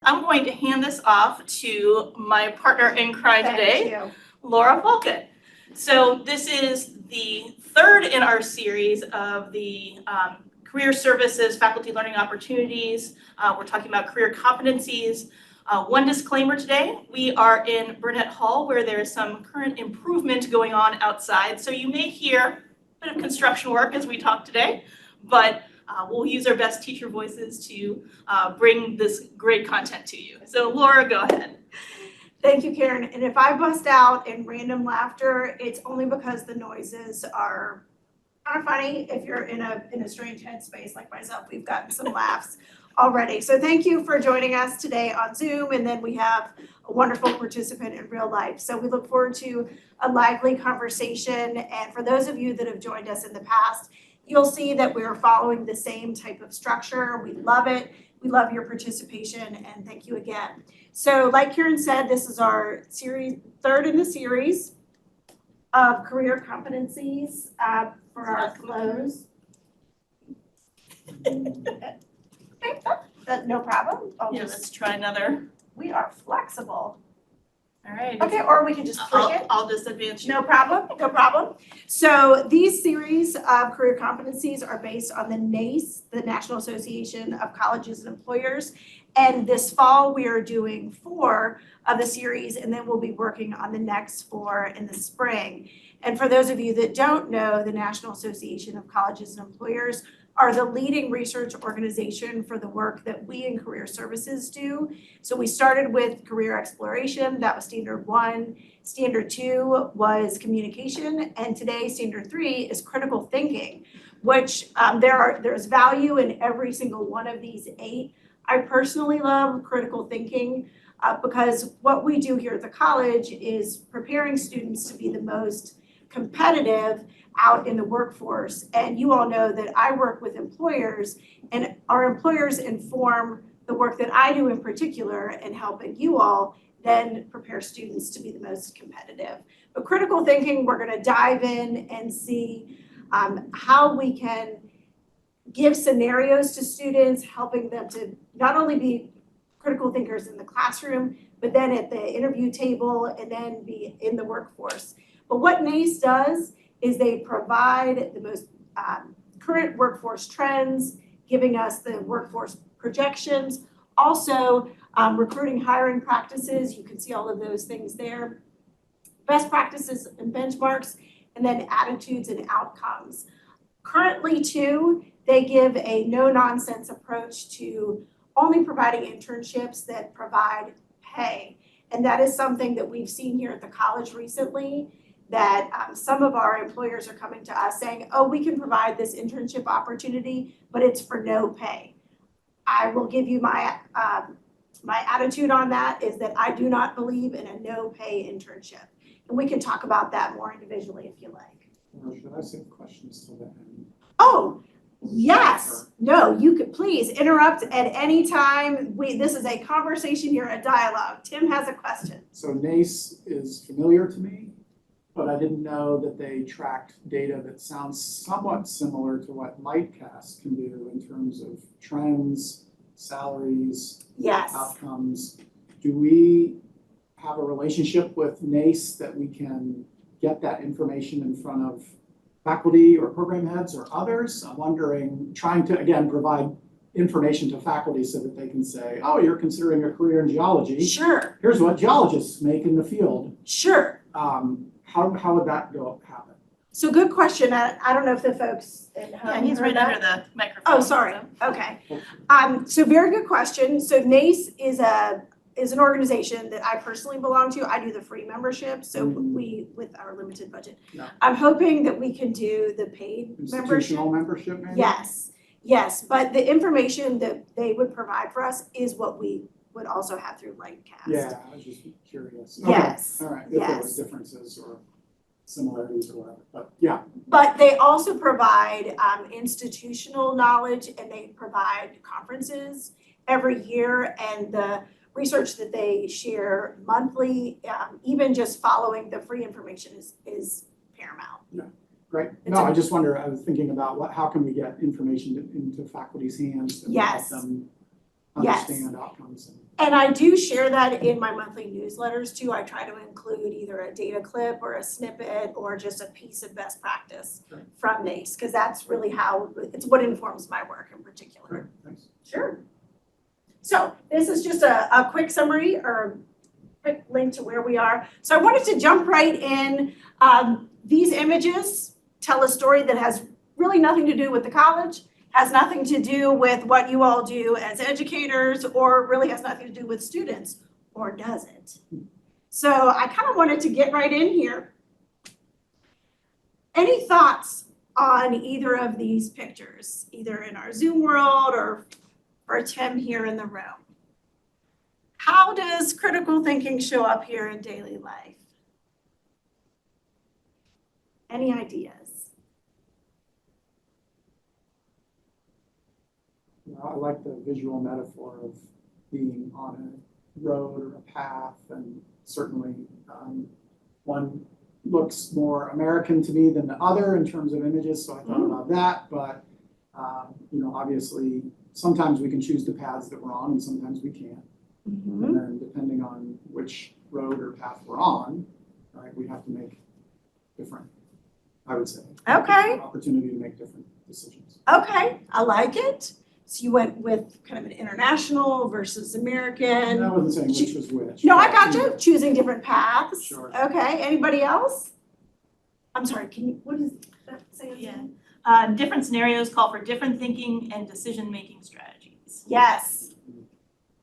I'm going to hand this off to my partner in crime today, Thank you. Laura Faulcon. So this is the third in our series of the career services, faculty learning opportunities. We're talking about career competencies. One disclaimer today, we are in Burnett Hall where there is some current improvement going on outside. So you may hear a bit of construction work as we talk today, but we'll use our best teacher voices to bring this great content to you. So Laura, go ahead. Thank you, Karen. And if I bust out in random laughter, it's only because the noises are kind of funny. If you're in a strange headspace like myself, we've gotten some laughs already. So thank you for joining us today on Zoom. And then we have a wonderful participant in real life. So we look forward to a lively conversation. And for those of you that have joined us in the past, you'll see that we are following the same type of structure. We love it. We love your participation, and thank you again. So like Karen said, this is our third in the series of career competencies for our close. No problem. Let's try another. We are flexible. All right. Okay, or we can just click it. I'll just advance you. No problem, no problem. So these series of career competencies are based on the NACE, the National Association of Colleges and Employers. And this fall, we are doing 4 of the series, and then we'll be working on the next 4 in the spring. And for those of you that don't know, the National Association of Colleges and Employers are the leading research organization for the work that we in career services do. So we started with career exploration, that was standard 1. Standard 2 was communication, and today standard 3 is critical thinking, which there's value in every single one of these 8. I personally love critical thinking because what we do here at the college is preparing students to be the most competitive out in the workforce. And you all know that I work with employers, and our employers inform the work that I do in particular in helping you all then prepare students to be the most competitive. But critical thinking, we're going to dive in and see how we can give scenarios to students, helping them to not only be critical thinkers in the classroom, but then at the interview table and then be in the workforce. But what NACE does is they provide the most current workforce trends, giving us the workforce projections, also recruiting hiring practices. You can see all of those things there. Best practices and benchmarks, and then attitudes and outcomes. Currently, too, they give a no-nonsense approach to only providing internships that provide pay. And that is something that we've seen here at the college recently, that some of our employers are coming to us saying, oh, we can provide this internship opportunity, but it's for no pay. I will give you my attitude on that is that I do not believe in a no pay internship. And we can talk about that more individually if you like. Or should I save questions till the end? Oh, yes. No, you could please interrupt at any time. This is a conversation here, a dialogue. Tim has a question. So NACE is familiar to me, but I didn't know that they tracked data that sounds somewhat similar to what Lightcast can do in terms of trends, salaries, Yes. outcomes. Do we have a relationship with NACE that we can get that information in front of faculty or program heads or others? I'm wondering, trying to, again, provide information to faculty so that they can say, oh, you're considering a career in geology. Sure. Here's what geologists make in the field. Sure. How would that happen? So good question. I don't know if the folks at home Yeah, he's heard right that. under the microphone. Oh, sorry. So. Okay. So very good question. So NACE is an organization that I personally belong to. I do the free membership. So we, with our limited budget, Yeah. I'm hoping that we can do the paid membership. Institutional membership, maybe? Yes. But the information that they would provide for us is what we would also have through Lightcast. Yeah, I was just curious. Yes. Okay. All right. If there was Yes. differences or similarities or whatever, but yeah. But they also provide institutional knowledge, and they provide conferences every year, and the research that they share monthly, even just following the free information is paramount. Yeah, great. No, I just wonder, I was thinking about how can we get information into faculty's hands that will help Yes. them Yes. understand outcomes. And I do share that in my monthly newsletters too. I try to include either a data clip or a snippet or just a piece of best practice Great. from NACE, because that's really how, it's what informs my work in particular. Great, thanks. Sure. So this is just a quick summary or quick link to where we are. So I wanted to jump right in. These images tell a story that has really nothing to do with the college, has nothing to do with what you all do as educators, or really has nothing to do with students, or does it? So I kind of wanted to get right in here. Any thoughts on either of these pictures, either in our Zoom world or for Tim here in the room? How does critical thinking show up here in daily life? Any ideas? I like the visual metaphor of being on a road or a path, and certainly one looks more American to me than the other in terms of images, so I thought about that, but obviously sometimes we can choose the paths that we're on and sometimes we can't. Mm-hmm. And then depending on which road or path we're on, right, we have to make different, I would say. Okay. Opportunity to make different decisions. Okay, I like it. So you went with kind of an international versus American. And I wasn't saying which was which. No, I got you. Choosing different paths. Sure. Okay, anybody else? I'm sorry, can you, what is that say again? Different scenarios call for different thinking and decision-making strategies. Yes.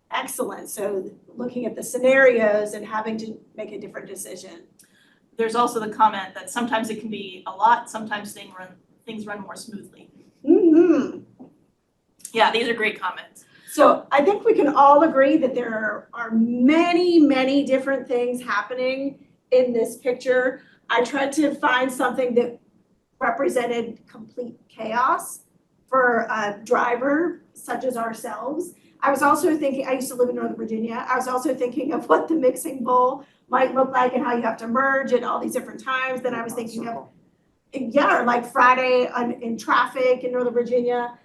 Excellent. So looking at the scenarios and having to make a different decision. There's also the comment that sometimes it can be a lot, sometimes things run more smoothly. Mm-hmm. Yeah, these are great comments. So I think we can all agree that there are many, many different things happening in this picture. I tried to find something that represented complete chaos for a driver such as ourselves. I was also thinking, I used to live in Northern Virginia. I was also thinking of what the mixing bowl might look like and how you have to merge at all these different times. Then I was thinking of, yeah, like Friday in traffic in Northern Virginia.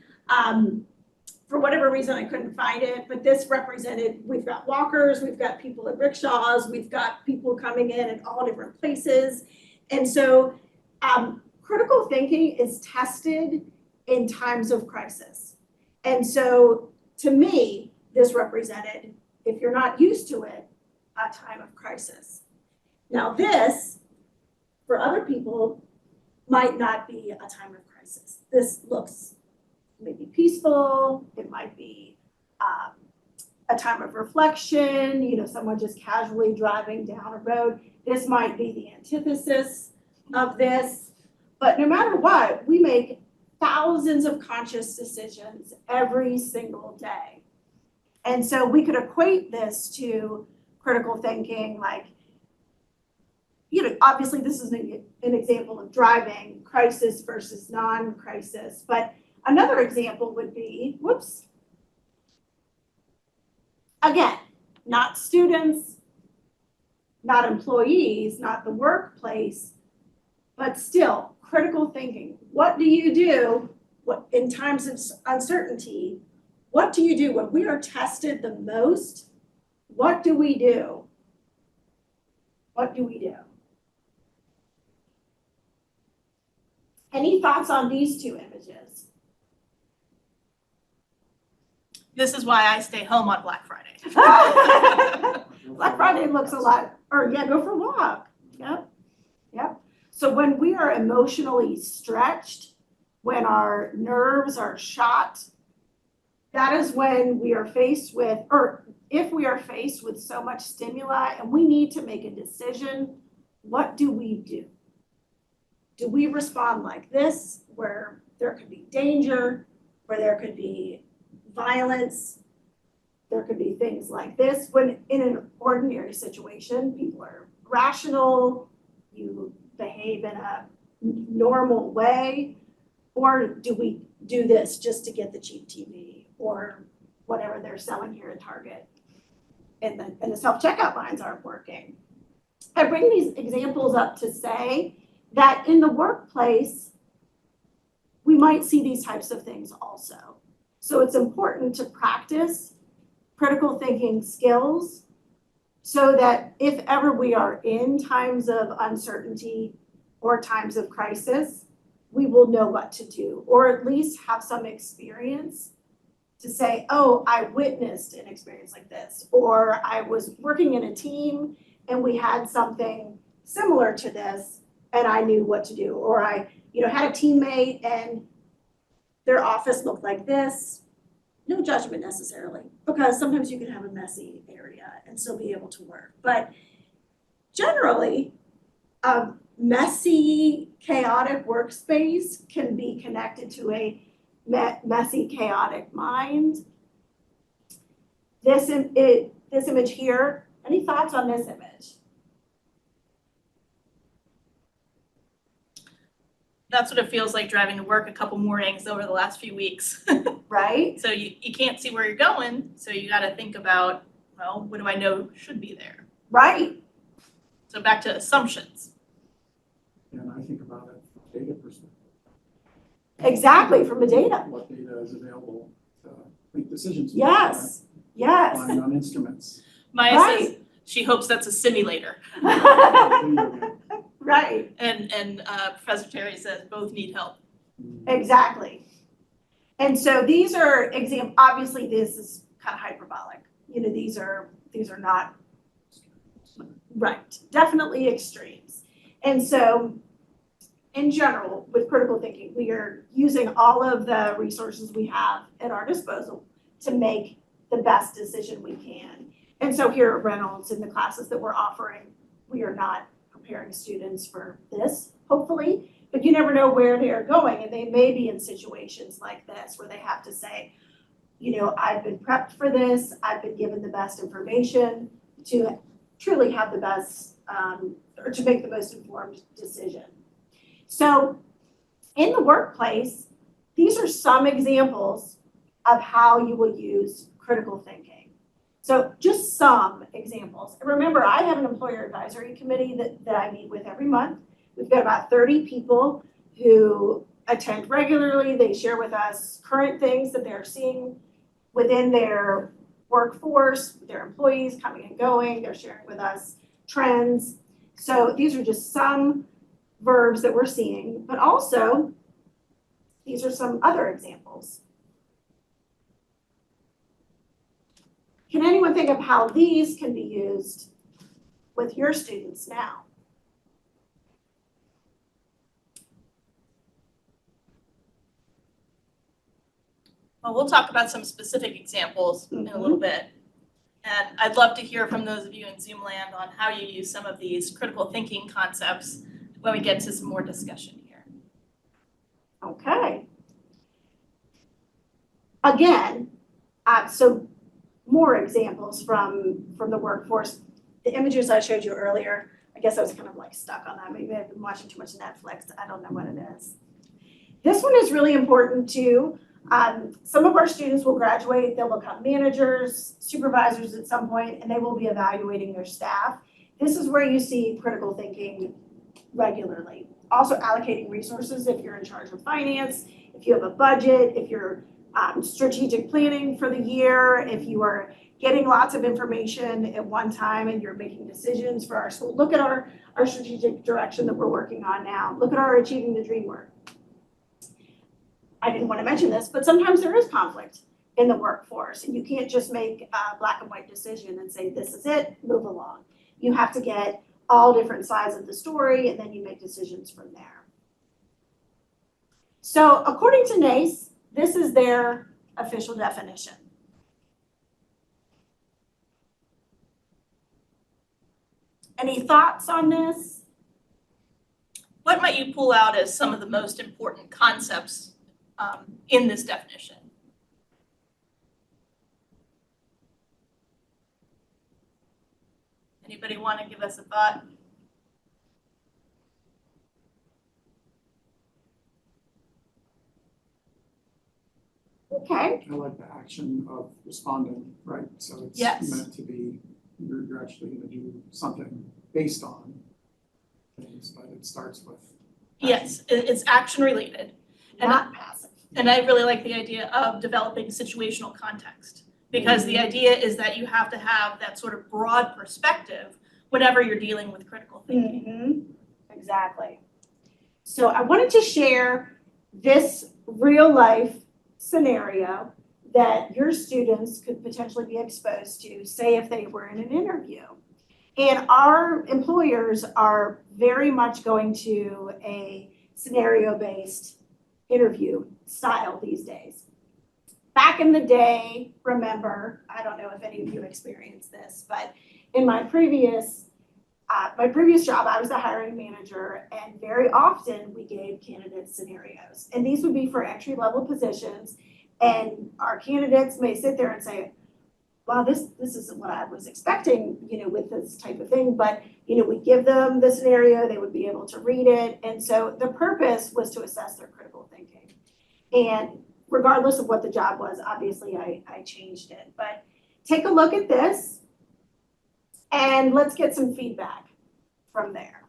For whatever reason, I couldn't find it, but this represented, we've got walkers, we've got people in rickshaws, we've got people coming in at all different places. And so critical thinking is tested in times of crisis. And so to me, this represented, if you're not used to it, a time of crisis. Now this, for other people, might not be a time of crisis. This looks maybe peaceful, it might be a time of reflection, someone just casually driving down a road. This might be the antithesis of this, but no matter what, we make thousands of conscious decisions every single day. And so we could equate this to critical thinking, like, obviously this is an example of driving, crisis versus non-crisis, but another example would be, again, not students, not employees, not the workplace, but still critical thinking. What do you do in times of uncertainty? What do you do when we are tested the most? What do we do? What do we do? Any thoughts on these two images? This is why I stay home on Black Friday. Black Friday looks a lot, go for a walk. Yep. So when we are emotionally stretched, when our nerves are shot, that is when we are faced with, or if we are faced with so much stimuli and we need to make a decision, what do we do? Do we respond like this, where there could be danger, where there could be violence? There could be things like this. When in an ordinary situation, people are rational, you behave in a normal way, or do we do this just to get the cheap TV or whatever they're selling here at Target, and the self-checkout lines aren't working? I bring these examples up to say that in the workplace, we might see these types of things also. So it's important to practice critical thinking skills so that if ever we are in times of uncertainty or times of crisis, we will know what to do, or at least have some experience to say, oh, I witnessed an experience like this, or I was working in a team and we had something similar to this and I knew what to do, or I, had a teammate and their office looked like this. No judgment necessarily, because sometimes you can have a messy area and still be able to work. But generally, a messy, chaotic workspace can be connected to a messy, chaotic mind. This image here, any thoughts on this image? That's what it feels like driving to work a couple mornings over the last few weeks. Right? So you can't see where you're going, so you got to think about, well, what do I know should be there? Right. So back to assumptions. And I think about it from a data perspective. Exactly, from the data. What data is available to make decisions. with, Yes. Yes. Relying on instruments. Maya Right. says she hopes that's a simulator. Right. And Professor Terry says both need help. Exactly. And so these are obviously this is kind of hyperbolic. These are not right, definitely extremes. And so in general, with critical thinking, we are using all of the resources we have at our disposal to make the best decision we can. And so here at Reynolds, in the classes that we're offering, we are not preparing students for this, hopefully, but you never know where they are going, and they may be in situations like this where they have to say, I've been prepped for this, I've been given the best information to truly have the best, or to make the most informed decision. So in the workplace, these are some examples of how you will use critical thinking. So just some examples. Remember, I have an employer advisory committee that I meet with every month. We've got about 30 people who attend regularly. They share with us current things that they're seeing within their workforce, their employees coming and going. They're sharing with us trends. So these are just some verbs that we're seeing, but also these are some other examples. Can anyone think of how these can be used with your students now? Well, we'll talk about some specific examples in a little bit. And I'd love to hear from those of you in Zoom land on how you use some of these critical thinking concepts when we get to some more discussion here. Okay. Again, so more examples from the workforce. The images I showed you earlier, I guess I was kind of like stuck on that. Maybe I've been watching too much Netflix. I don't know what it is. This one is really important too. Some of our students will graduate, they'll become managers, supervisors at some point, and they will be evaluating their staff. This is where you see critical thinking regularly. Also allocating resources if you're in charge of finance, if you have a budget, if you're strategic planning for the year, if you are getting lots of information at one time and you're making decisions for our school. Look at our strategic direction that we're working on now. Look at our Achieving the Dream work. I didn't want to mention this, but sometimes there is conflict in the workforce, and you can't just make a black and white decision and say, this is it, move along. You have to get all different sides of the story, and then you make decisions from there. So according to NACE, this is their official definition. Any thoughts on this? What might you pull out as some of the most important concepts in this definition? Anybody want to give us a thought? Okay. I like the action of responding, right? So it's Yes. meant to be, you're actually going to do something based on things, but it starts with action. Yes, it's action related. And Not passive. And I really like the idea of developing situational context. Because the idea is that you have to have that sort of broad perspective whenever you're dealing with critical thinking. Exactly. So I wanted to share this real life scenario that your students could potentially be exposed to, say if they were in an interview. And our employers are very much going to a scenario-based interview style these days. Back in the day, remember, I don't know if any of you experienced this, but in my previous job, I was the hiring manager, and very often we gave candidates scenarios. And these would be for entry-level positions, and our candidates may sit there and say, wow, this isn't what I was expecting, with this type of thing, but, we give them the scenario, they would be able to read it, and so the purpose was to assess their critical thinking. And regardless of what the job was, obviously I changed it, but take a look at this, and let's get some feedback from there.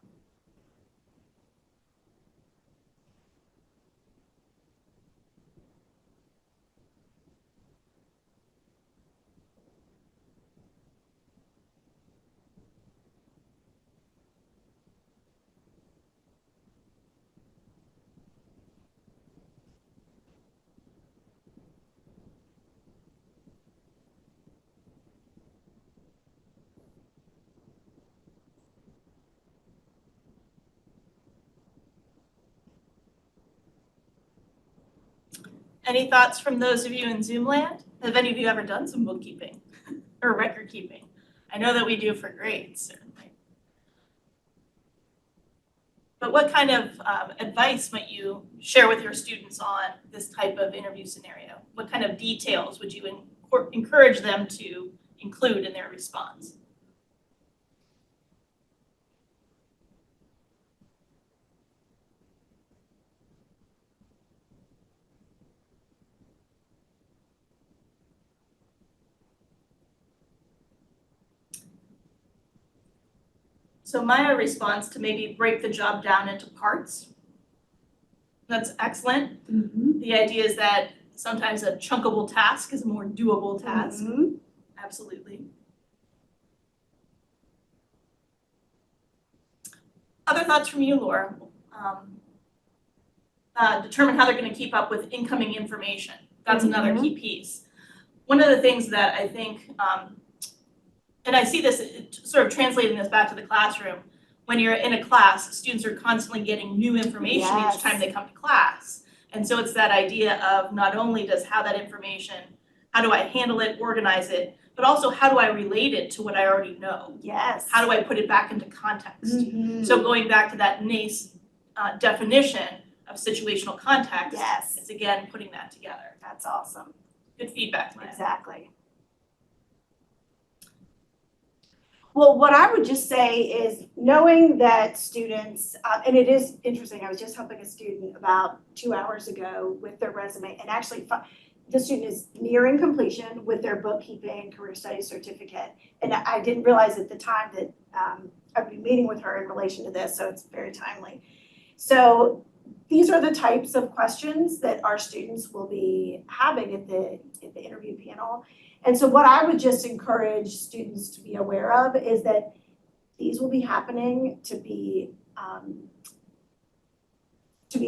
Any thoughts from those of you in Zoom land? Have any of you ever done some bookkeeping or record keeping? I know that we do for grades, certainly. But what kind of advice might you share with your students on this type of interview scenario? What kind of details would you encourage them to include in their response? So my response to maybe break the job down into parts. That's excellent. The idea is that sometimes a chunkable task is a more doable task. Absolutely. Other thoughts from you, Laura? Determine how they're going to keep up with incoming information. That's another key piece. One of the things that I think, and I see this sort of translating this back to the classroom, when you're in a class, students are constantly getting new information each time they come to class. And so it's that idea of not only does how that information, how do I handle it, organize it, but also how do I relate it to what I already know? Yes. How do I put it back into context? So going back to that NACE definition of situational context, it's again putting that together. That's awesome. Good feedback, Maya. Exactly. Well, what I would just say is knowing that students, and it is interesting, I was just helping a student about 2 hours ago with their resume, and actually the student is nearing completion with their bookkeeping career studies certificate. And I didn't realize at the time that I'd be meeting with her in relation to this, so it's very timely. So these are the types of questions that our students will be having at the interview panel. And so what I would just encourage students to be aware of is that these will be happening, to be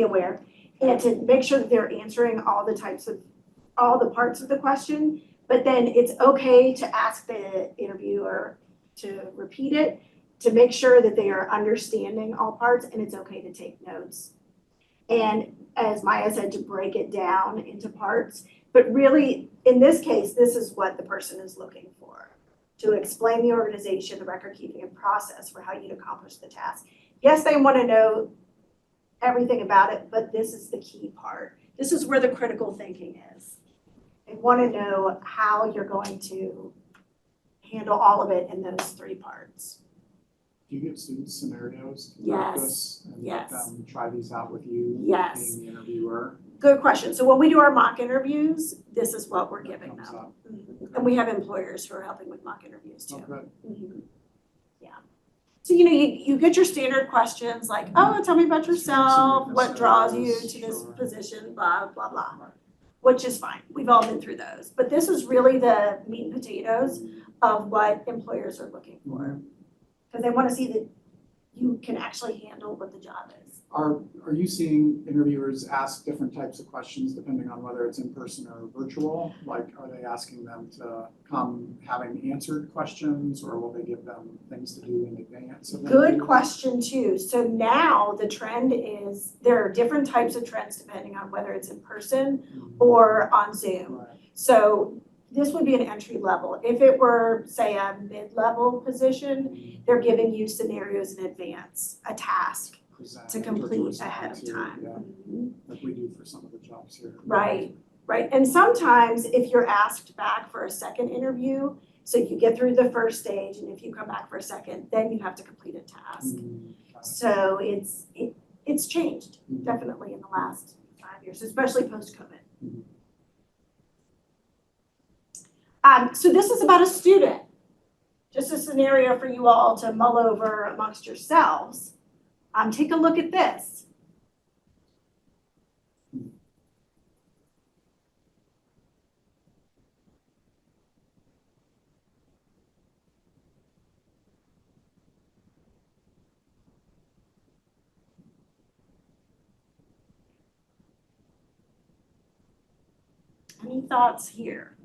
aware, and to make sure that they're answering all the parts of the question. But then it's okay to ask the interviewer to repeat it, to make sure that they are understanding all parts, and it's okay to take notes. And as Maya said, to break it down into parts. But really, in this case, this is what the person is looking for: to explain the organization, the record keeping, and process for how you'd accomplish the task. Yes, they want to know everything about it, but this is the key part. This is where the critical thinking is. They want to know how you're going to handle all of it in those 3 parts. Do you give students scenarios to Yes. practice and let them try these out with you, Yes. being the interviewer? Good question. So when we do our mock interviews, this is what we're giving Comes them. up. And we have employers who are helping with mock interviews too. Oh, good. Yeah. So, you get your standard questions like, oh, tell me about yourself, what draws you to this Sure. position, blah, blah, blah. which is fine. We've all been through those. But this is really the meat and potatoes of what employers are looking for. Because they want to see that you can actually handle what the job is. Are you seeing interviewers ask different types of questions depending on whether it's in person or virtual? Like, are they asking them to come having answered questions, or will they give them things to do in advance? Good question too. So now the trend is there are different types of trends depending on whether it's in person or on Zoom. Right. So this would be an entry level. If it were, say, a mid-level position, they're giving you scenarios in advance, a task Present to or complete respond ahead of to, time. yeah, Mhm. like we do for some of the jobs here. Right, right. And sometimes if you're asked back for a second interview, so you get through the first stage, and if you come back for a second, then you have to complete a task. Got it. So it's changed Mhm. definitely in the last 5 years, especially post-COVID. Mhm. So this is about a student, just a scenario for you all to mull over amongst yourselves. Take a look at this. Any thoughts here?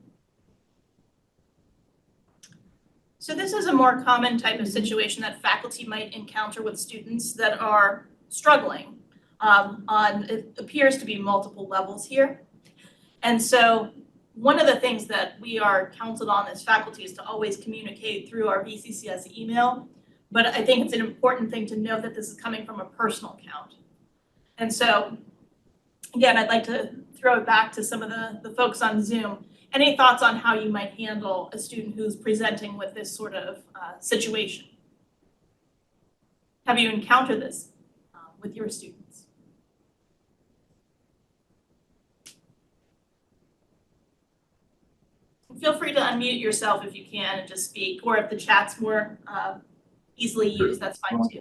So this is a more common type of situation that faculty might encounter with students that are struggling on, it appears to be multiple levels here. And so one of the things that we are counseled on as faculty is to always communicate through our VCCS email. But I think it's an important thing to note that this is coming from a personal account. And so, again, I'd like to throw it back to some of the folks on Zoom. Any thoughts on how you might handle a student who's presenting with this sort of situation? Have you encountered this with your students? Feel free to unmute yourself if you can and just speak, or if the chat's more easily used, that's fine too.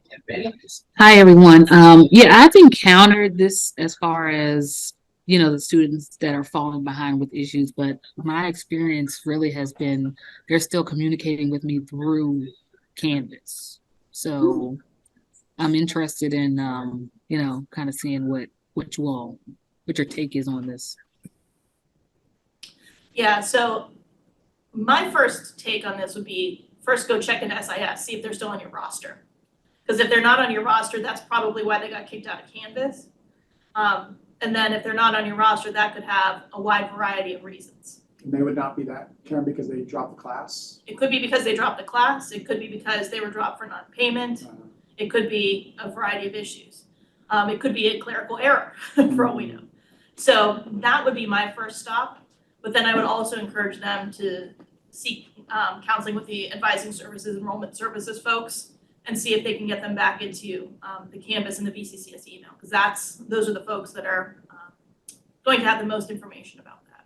Hi, everyone. Yeah, I've encountered this as far as, the students that are falling behind with issues, but my experience really has been they're still communicating with me through Canvas. So I'm interested in, kind of seeing what your take is on this. Yeah, so my first take on this would be first go check into SIS, see if they're still on your roster. Because if they're not on your roster, that's probably why they got kicked out of Canvas. And then if they're not on your roster, that could have a wide variety of reasons. And they would not be that, Karen, because they dropped the class? It could be because they dropped the class, it could be because they were dropped for non-payment, it could be a variety of issues. It could be a clerical error, for all we know. So that would be my first stop, but then I would also encourage them to seek counseling with the advising services, enrollment services folks, and see if they can get them back into the Canvas and the VCCS email, because those are the folks that are going to have the most information about that.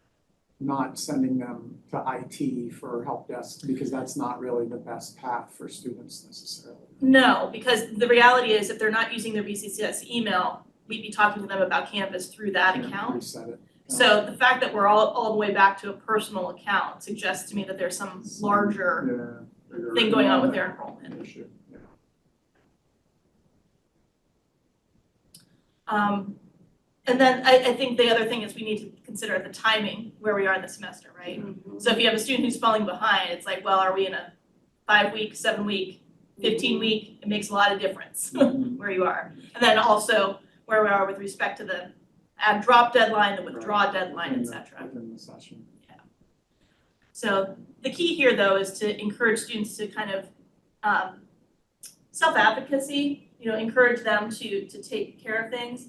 Not sending them to IT for help desk, because that's not really the best path for students necessarily. No, because the reality is if they're not using their VCCS email, we'd be talking to them about Canvas through that account. Reset it. So the fact that we're all the way back to a personal account suggests to me that there's some larger thing going on with their enrollment. Issue. Yeah. And then I think the other thing is we need to consider the timing where we are in the semester, right? So if you have a student who's falling behind, it's like, well, are we in a 5-week, 7-week, 15-week? It makes a lot of difference where you are. And then also where we are with respect to the add drop deadline, the withdraw deadline, et cetera. Within the session. Yeah. So the key here, though, is to encourage students to kind of self-advocacy, encourage them to take care of things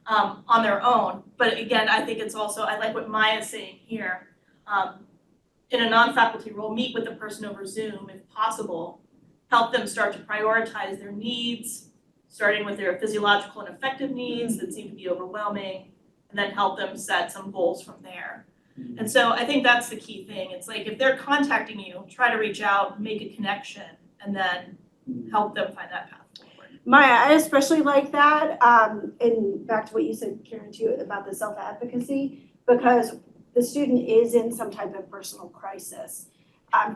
on their own. But again, I think it's also, I like what Maya's saying here. In a non-faculty role, meet with the person over Zoom if possible, help them start to prioritize their needs, starting with their physiological and affective needs that seem to be overwhelming, and then help them set some goals from there. And so I think that's the key thing. It's like if they're contacting you, try to reach out, make a connection, and then help them find that path forward. Maya, I especially like that. And back to what you said, Karen, too, about the self-advocacy. because the student is in some type of personal crisis.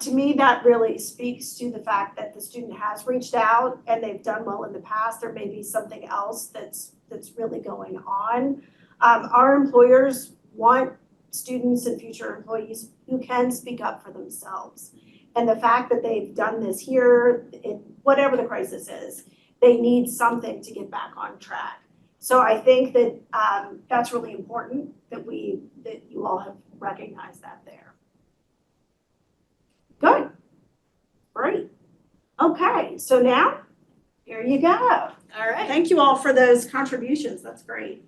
To me, that really speaks to the fact that the student has reached out and they've done well in the past. There may be something else that's really going on. Our employers want students and future employees who can speak up for themselves. And the fact that they've done this here, in whatever the crisis is, they need something to get back on track. So I think that that's really important that you all have recognized that there. Good. Great. Okay, so now, here you go. All right. Thank you all for those contributions. That's great.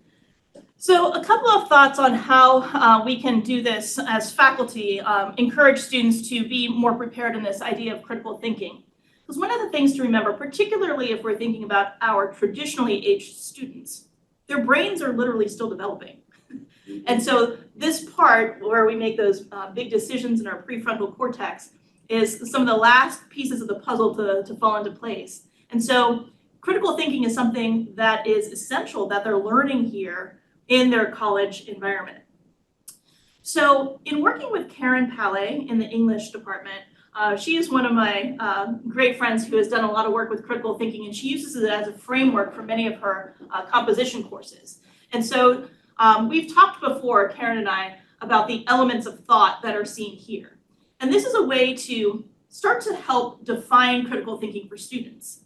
So a couple of thoughts on how we can do this as faculty, encourage students to be more prepared in this idea of critical thinking. Because one of the things to remember, particularly if we're thinking about our traditionally aged students, their brains are literally still developing. And so this part where we make those big decisions in our prefrontal cortex is some of the last pieces of the puzzle to fall into place. And so critical thinking is something that is essential that they're learning here in their college environment. So in working with Karen Palais in the English department, she is one of my great friends who has done a lot of work with critical thinking, and she uses it as a framework for many of her composition courses. And so we've talked before, Karen and I, about the elements of thought that are seen here. And this is a way to start to help define critical thinking for students.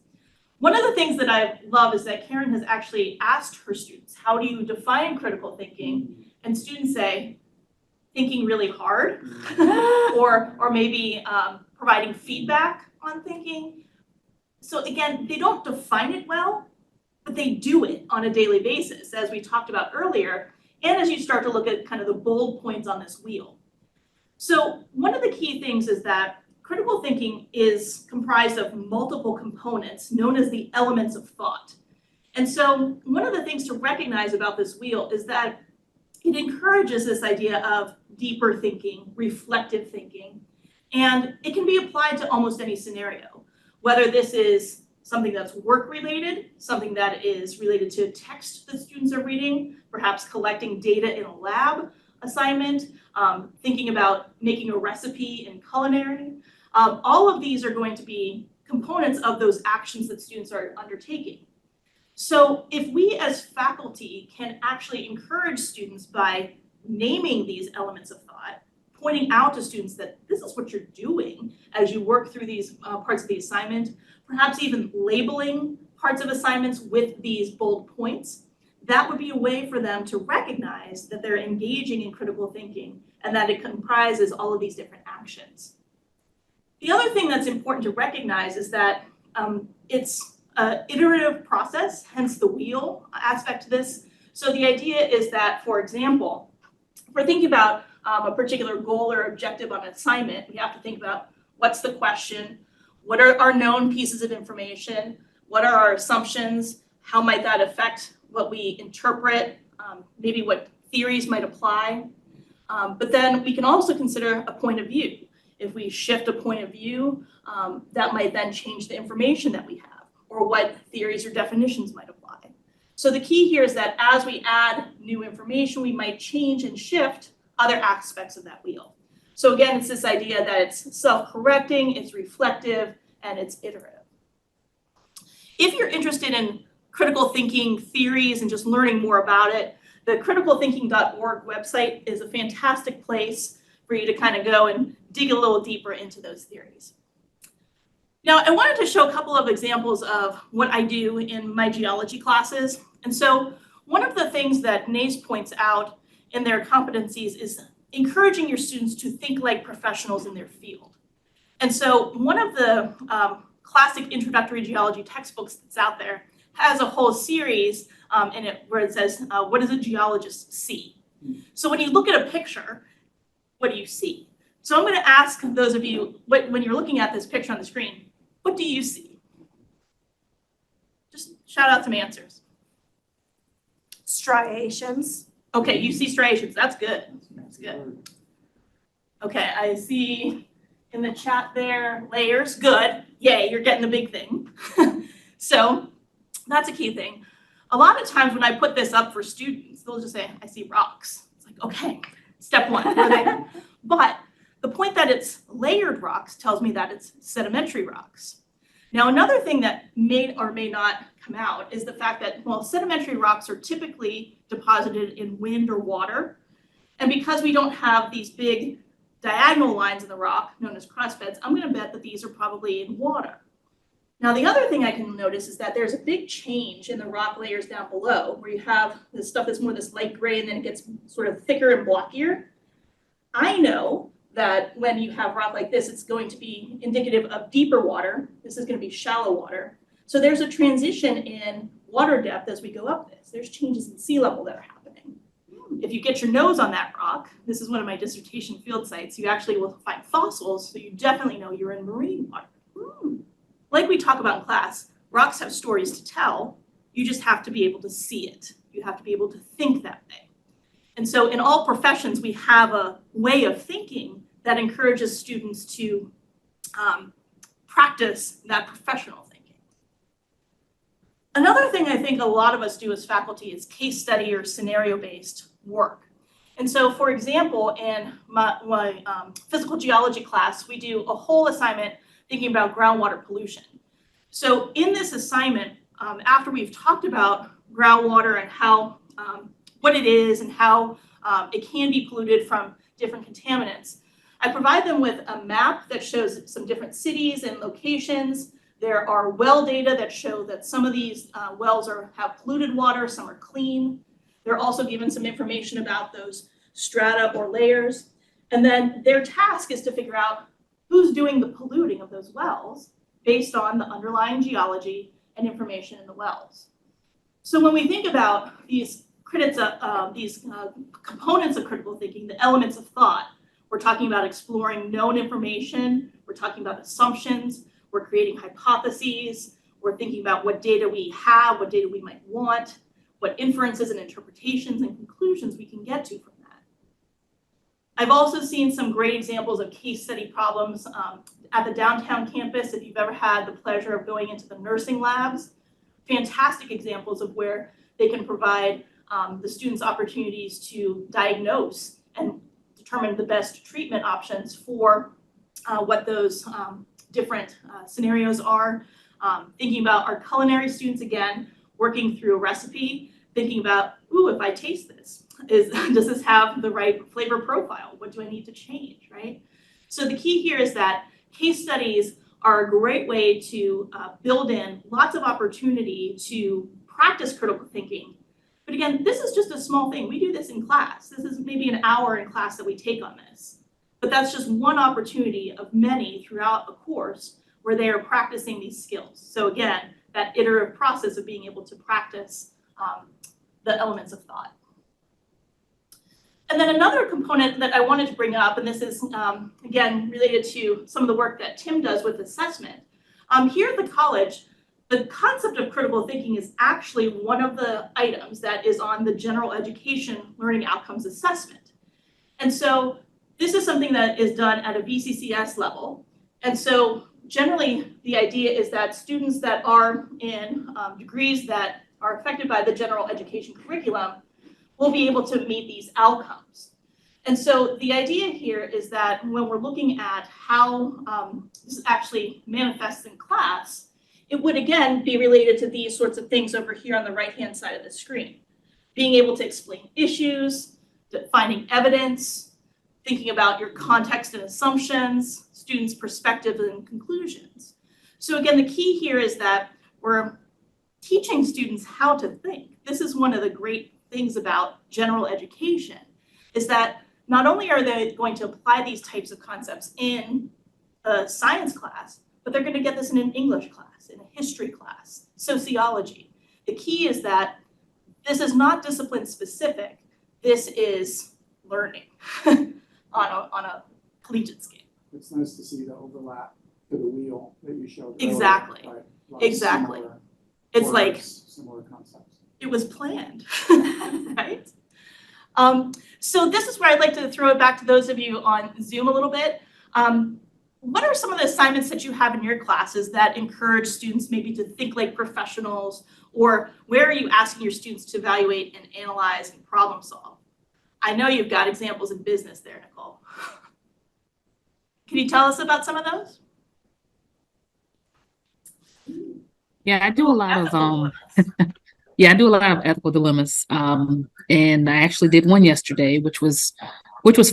One of the things that I love is that Karen has actually asked her students, how do you define critical thinking? And students say, thinking really hard, or maybe providing feedback on thinking. So again, they don't define it well, but they do it on a daily basis, as we talked about earlier, and as you start to look at kind of the bold points on this wheel. So one of the key things is that critical thinking is comprised of multiple components known as the elements of thought. And so one of the things to recognize about this wheel is that it encourages this idea of deeper thinking, reflective thinking, and it can be applied to almost any scenario, whether this is something that's work-related, something that is related to text the students are reading, perhaps collecting data in a lab assignment, thinking about making a recipe in culinary. All of these are going to be components of those actions that students are undertaking. So if we as faculty can actually encourage students by naming these elements of thought, pointing out to students that this is what you're doing as you work through these parts of the assignment, perhaps even labeling parts of assignments with these bold points, that would be a way for them to recognize that they're engaging in critical thinking and that it comprises all of these different actions. The other thing that's important to recognize is that it's an iterative process, hence the wheel aspect to this. So the idea is that, for example, if we're thinking about a particular goal or objective on an assignment, we have to think about what's the question, what are our known pieces of information, what are our assumptions, how might that affect what we interpret, maybe what theories might apply. But then we can also consider a point of view. If we shift a point of view, that might then change the information that we have, or what theories or definitions might apply. So the key here is that as we add new information, we might change and shift other aspects of that wheel. So again, it's this idea that it's self-correcting, it's reflective, and it's iterative. If you're interested in critical thinking theories and just learning more about it, the criticalthinking.org website is a fantastic place for you to kind of go and dig a little deeper into those theories. Now, I wanted to show a couple of examples of what I do in my geology classes. And so one of the things that NACE points out in their competencies is encouraging your students to think like professionals in their field. And so one of the classic introductory geology textbooks that's out there has a whole series in it where it says, what does a geologist see? So when you look at a picture, what do you see? So I'm going to ask those of you, when you're looking at this picture on the screen, what do you see? Just shout out some answers. Striations. Okay, you see striations. That's good. That's good. Okay, I see in the chat there, layers. Good. Yay, you're getting the big thing. So that's a key thing. A lot of times when I put this up for students, they'll just say, I see rocks. It's Like, okay, step one, we're there. But the point that it's layered rocks tells me that it's sedimentary rocks. Now, another thing that may or may not come out is the fact that, well, sedimentary rocks are typically deposited in wind or water. And because we don't have these big diagonal lines in the rock, known as crossbeds, I'm going to bet that these are probably in water. Now, the other thing I can notice is that there's a big change in the rock layers down below, where you have this stuff that's more this light gray, and then it gets sort of thicker and blockier. I know that when you have rock like this, it's going to be indicative of deeper water. This is going to be shallow water. So there's a transition in water depth as we go up this. There's changes in sea level that are happening. If you get your nose on that rock, this is one of my dissertation field sites, you actually will find fossils, so you definitely know you're in marine water. Like we talk about in class, rocks have stories to tell. You just have to be able to see it. You have to be able to think that way. And so in all professions, we have a way of thinking that encourages students to practice that professional thinking. Another thing I think a lot of us do as faculty is case study or scenario-based work. And so, for example, in my physical geology class, we do a whole assignment thinking about groundwater pollution. So in this assignment, after we've talked about groundwater and how what it is and how it can be polluted from different contaminants, I provide them with a map that shows some different cities and locations. There are well data that show that some of these wells have polluted water, some are clean. They're also given some information about those strata or layers. And then their task is to figure out who's doing the polluting of those wells based on the underlying geology and information in the wells. So when we think about these components of critical thinking, the elements of thought, we're talking about exploring known information, we're talking about assumptions, we're creating hypotheses, we're thinking about what data we have, what data we might want, what inferences and interpretations and conclusions we can get to from that. I've also seen some great examples of case study problems at the downtown campus. If you've ever had the pleasure of going into the nursing labs, fantastic examples of where they can provide the students opportunities to diagnose and determine the best treatment options for what those different scenarios are. Thinking about our culinary students, again, working through a recipe, thinking about, ooh, if I taste this, does this have the right flavor profile? What do I need to change, right? So the key here is that case studies are a great way to build in lots of opportunity to practice critical thinking. But again, this is just a small thing. We do this in class. This is maybe an hour in class that we take on this. But that's just one opportunity of many throughout a course where they are practicing these skills. So again, that iterative process of being able to practice the elements of thought. And then another component that I wanted to bring up, and this is, again, related to some of the work that Tim does with assessment. Here at the college, the concept of critical thinking is actually one of the items that is on the general education learning outcomes assessment. And so this is something that is done at a VCCS level. And so generally, the idea is that students that are in degrees that are affected by the general education curriculum will be able to meet these outcomes. And so the idea here is that when we're looking at how this actually manifests in class, it would again be related to these sorts of things over here on the right-hand side of the screen. Being able to explain issues, finding evidence, thinking about your context and assumptions, students' perspectives and conclusions. So again, the key here is that we're teaching students how to think. This is one of the great things about general education, is that not only are they going to apply these types of concepts in a science class, but they're going to get this in an English class, in a history class, sociology. The key is that this is not discipline specific. This is learning on a collegiate scale. It's nice to see the overlap to the wheel that you showed. Exactly. Right? Exactly. It's like similar concepts. It was planned, right? So this is where I'd like to throw it back to those of you on Zoom a little bit. What are some of the assignments that you have in your classes that encourage students maybe to think like professionals, or where are you asking your students to evaluate and analyze and problem solve? I know you've got examples in business there, Nicole. Can you tell us about some of those? Yeah, I do a lot of Ethical dilemmas. yeah, I do a lot of ethical dilemmas. And I actually did one yesterday, which was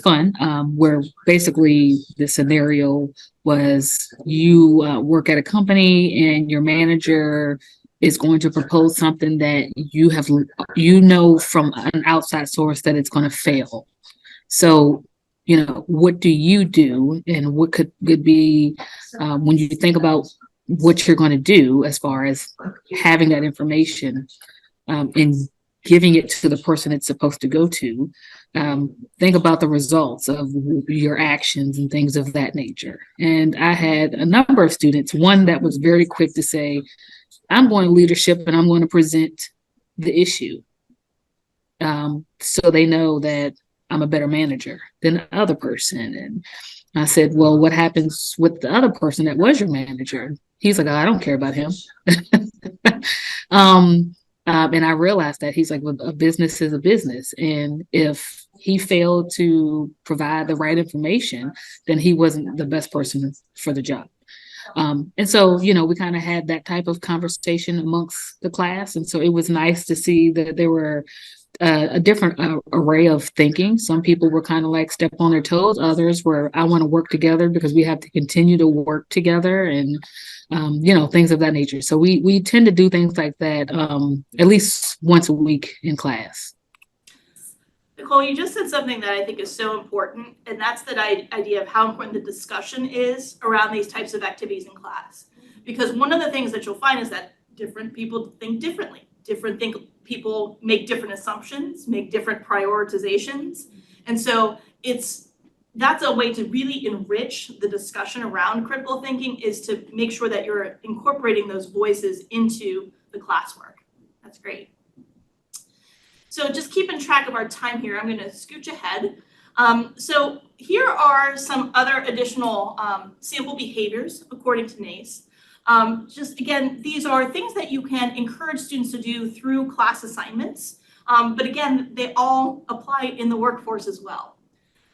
fun. Where basically the scenario was you work at a company and your manager is going to propose something that you know from an outside source that it's going to fail. So, what do you do, and what could be when you think about what you're going to do as far as having that information and giving it to the person it's supposed to go to. Think about the results of your actions and things of that nature. And I had a number of students, one that was very quick to say, I'm going to leadership and I'm going to present the issue. So they know that I'm a better manager than the other person. And I said, well, what happens with the other person that was your manager? He's like, oh, I don't care about him. And I realized that he's like, well, a business is a business. And if he failed to provide the right information, then he wasn't the best person for the job. And so, we kind of had that type of conversation amongst the class. And so it was nice to see that there were a different array of thinking. Some people were kind of like step on their toes. Others were, I want to work together because we have to continue to work together and, things of that nature. So we tend to do things like that at least once a week in class. Nicole, you just said something that I think is so important, and that's the idea of how important the discussion is around these types of activities in class. Because one of the things that you'll find is that different people think differently. People make different assumptions, make different prioritizations. And so that's a way to really enrich the discussion around critical thinking, is to make sure that you're incorporating those voices into the classwork. That's great. So just keeping track of our time here, I'm going to scooch ahead. So here are some other additional sample behaviors according to NACE. Just again, these are things that you can encourage students to do through class assignments. But again, they all apply in the workforce as well.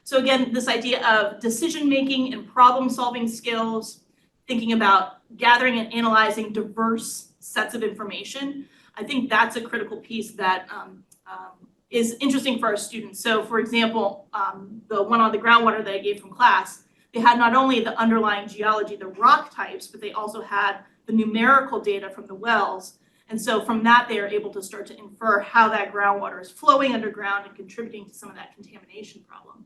So again, this idea of decision-making and problem-solving skills, thinking about gathering and analyzing diverse sets of information, I think that's a critical piece that is interesting for our students. So for example, the one on the groundwater that I gave from class, they had not only the underlying geology, the rock types, but they also had the numerical data from the wells. And so from that, they are able to start to infer how that groundwater is flowing underground and contributing to some of that contamination problem.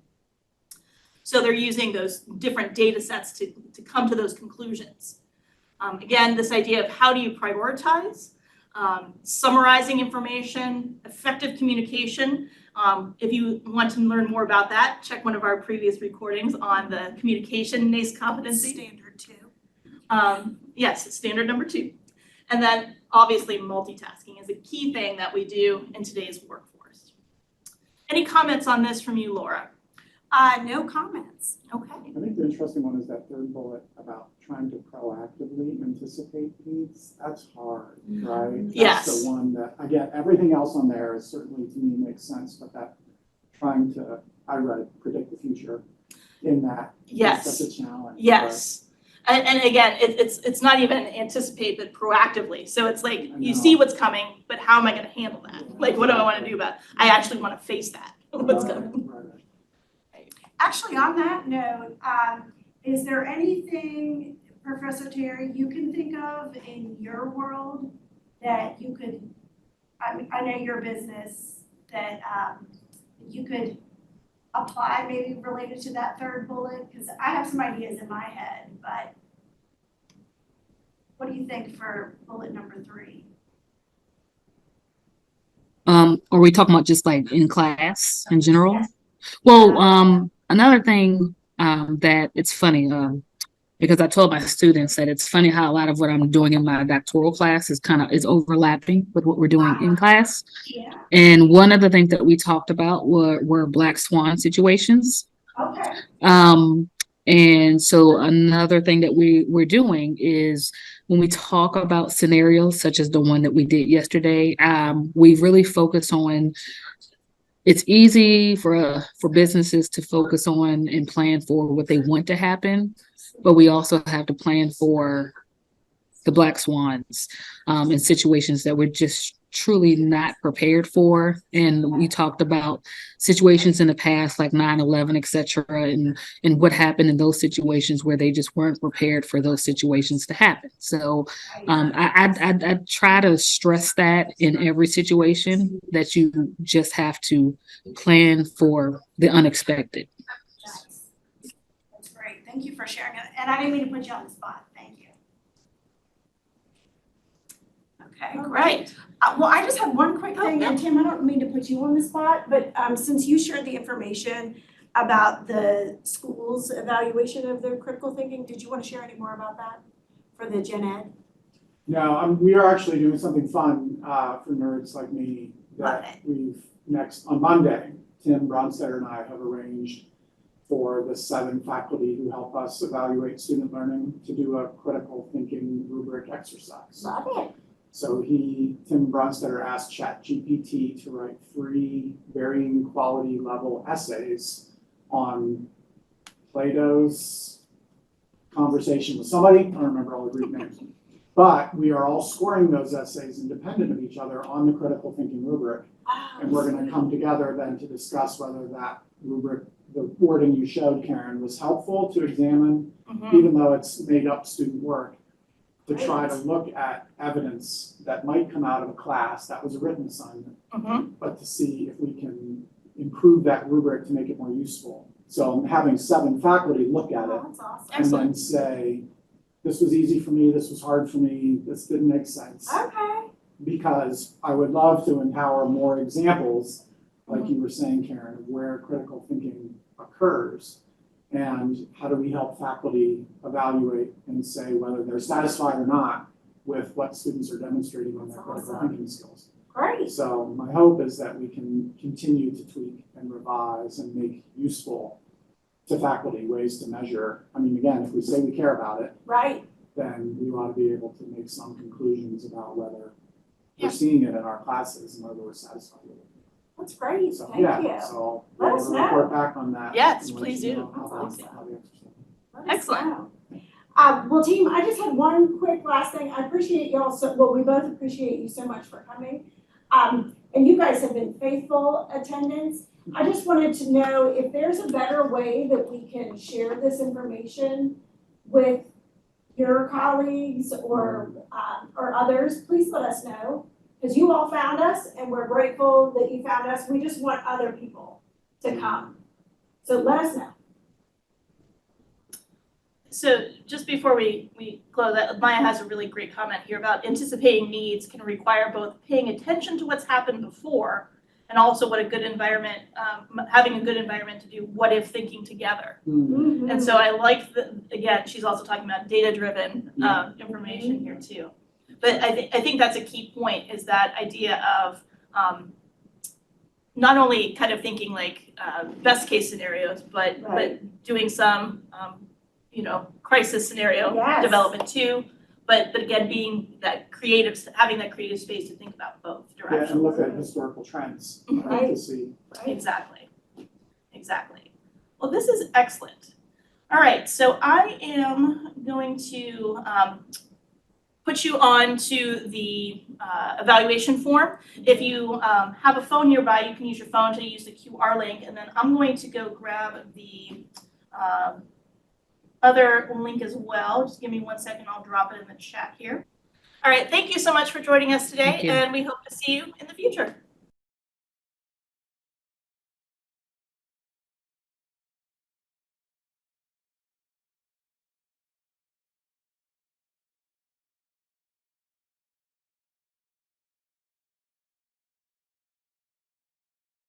So they're using those different data sets to come to those conclusions. Again, this idea of how do you prioritize, summarizing information, effective communication. If you want to learn more about that, check one of our previous recordings on the communication NACE competency. Standard 2. Yes, standard number 2. And then obviously multitasking is a key thing that we do in today's workforce. Any comments on this from you, Laura? No comments. Okay. I think the interesting one is that third bullet about trying to proactively anticipate needs. That's hard, right? Yes. That's the one that, again, everything else on there is certainly, to me, makes sense, but that trying to, predict the future in that Yes. is such a challenge. Yes. And again, it's not even anticipate, but proactively. So it's like you see what's coming, but how am I going to handle that? Like, what do I want to do about it? I actually want to face that. What's coming? Right. Actually, on that note, is there anything, Professor Terry, you can think of in your world that you could, I know your business, that you could apply maybe related to that third bullet? Because I have some ideas in my head, but what do you think for bullet number 3? Are we talking about just like in class in general? Yes. Well, another thing that it's funny, because I told my students that it's funny how a lot of what I'm doing in my doctoral class is overlapping with what we're doing in class. Yeah. And one of the things that we talked about were black swan situations. Okay. And so another thing that we're doing is when we talk about scenarios such as the one that we did yesterday, we really focus on it's easy for businesses to focus on and plan for what they want to happen, but we also have to plan for the black swans in situations that we're just truly not prepared for. And we talked about situations in the past like 9/11, et cetera, and what happened in those situations where they just weren't prepared for those situations to happen. So I try to stress that in every situation, that you just have to plan for the unexpected. Nice. That's great. Thank you for sharing it. And I didn't mean to put you on the spot. Thank you. Okay, great. Well, I just have one quick thing, yeah. and Tim, I don't mean to put you on the spot, but since you shared the information about the school's evaluation of their critical thinking, did you want to share any more about that for the Gen Ed? No, we are actually doing something fun for nerds like me Love that we've on Monday, Tim Bronstetter and I have arranged for the 7 faculty who help us evaluate student learning to do a critical thinking rubric exercise. Love it. So Tim Bronstetter asked ChatGPT to write 3 varying quality level essays on Plato's conversation with somebody. I don't remember all the Greek names. But we are all scoring those essays independent of each other on the critical thinking rubric. And we're going to come together then to discuss whether that rubric, the wording you showed, Karen, was helpful to examine, even though it's made up student work, to try to look at evidence that might come out of a class that was a written assignment, but to see if we can improve that rubric to make it more useful. So having 7 faculty look at it That's awesome. and then say, this was easy for me, this was hard for me, this didn't make sense. Okay. Because I would love to empower more examples, like you were saying, Karen, of where critical thinking occurs. And how do we help faculty evaluate and say whether they're satisfied or not with what students are demonstrating on their critical thinking skills. Great. So my hope is that we can continue to tweak and revise and make useful to faculty ways to measure. I mean, again, if we say we care about it, Right. then we ought to be able to make some conclusions about whether we're seeing it in our classes and whether we're satisfied with it. That's great. So, Thank yeah, you. so Let we'll us know. report back on that. Yes, and let please you do. know how That's the exercise went. Let us Excellent. know. Well, team, I just had one quick last thing. I appreciate y'all we both appreciate you so much for coming. And you guys have been faithful attendants. I just wanted to know if there's a better way that we can share this information with your colleagues or others. Please let us know, because you all found us and we're grateful that you found us. We just want other people to come. So let us know. So just before we close that, Maya has a really great comment here about anticipating needs can require both paying attention to what's happened before and also what a good environment, having a good environment to do what if thinking together. Mm. And so I like again, she's also talking about data-driven information here too. But I think that's a key point, is that idea of not only kind of thinking like best case scenarios, but doing some crisis scenario development too. But again, being that creative, having that creative space to think about both directions. Yeah, and look at historical trends to see. Exactly. Well, this is excellent. All right, so I am going to put you on to the evaluation form. If you have a phone nearby, you can use your phone to use the QR link, and then I'm going to go grab the other link as well. Just give me 1 second, I'll drop it in the chat here. All right, thank you so much for joining us today, and we hope to see you in the future.